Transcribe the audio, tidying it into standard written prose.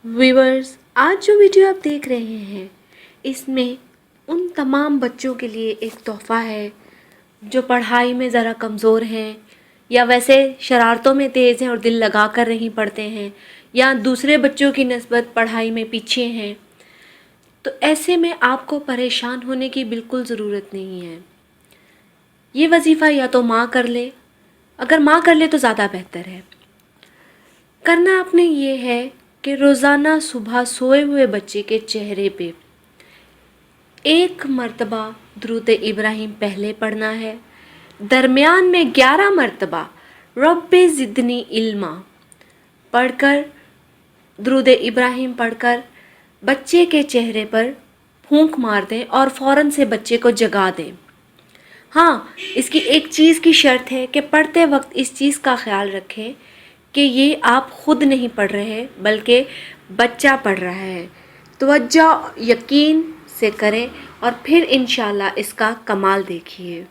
Viewers, आज जो video आप देख रहे हैं इसमें उन तमाम बच्चों के लिए एक तोहफ़ा है जो पढ़ाई में ज़रा कमज़ोर हैं या वैसे शरारतों में तेज़ हैं और दिल लगा कर नहीं पढ़ते हैं या दूसरे बच्चों की निस्बत पढ़ाई में पीछे हैं। तो ऐसे में आपको परेशान होने की बिल्कुल ज़रूरत नहीं है। ये वजीफ़ा या तो माँ कर ले, अगर माँ कर ले तो ज़्यादा बेहतर है। करना आपने ये है कि रोज़ाना सुबह सोए हुए बच्चे के चेहरे पे एक मर्तबा दुरूद इब्राहिम पहले पढ़ना है, दरमियान में 11 मर्तबा रब्बे ज़िदनी इल्मा पढ़कर दुरूद इब्राहिम पढ़कर बच्चे के चेहरे पर फूंक मार दें और फ़ौरन से बच्चे को जगा दें। हाँ, इसकी एक चीज़ की शर्त है कि पढ़ते वक्त इस चीज़ का ख्याल रखें कि ये आप ख़ुद नहीं पढ़ रहे बल्कि बच्चा पढ़ रहा है। तवज्जो यकीन से करें और फिर इंशाअल्लाह इसका कमाल देखिए।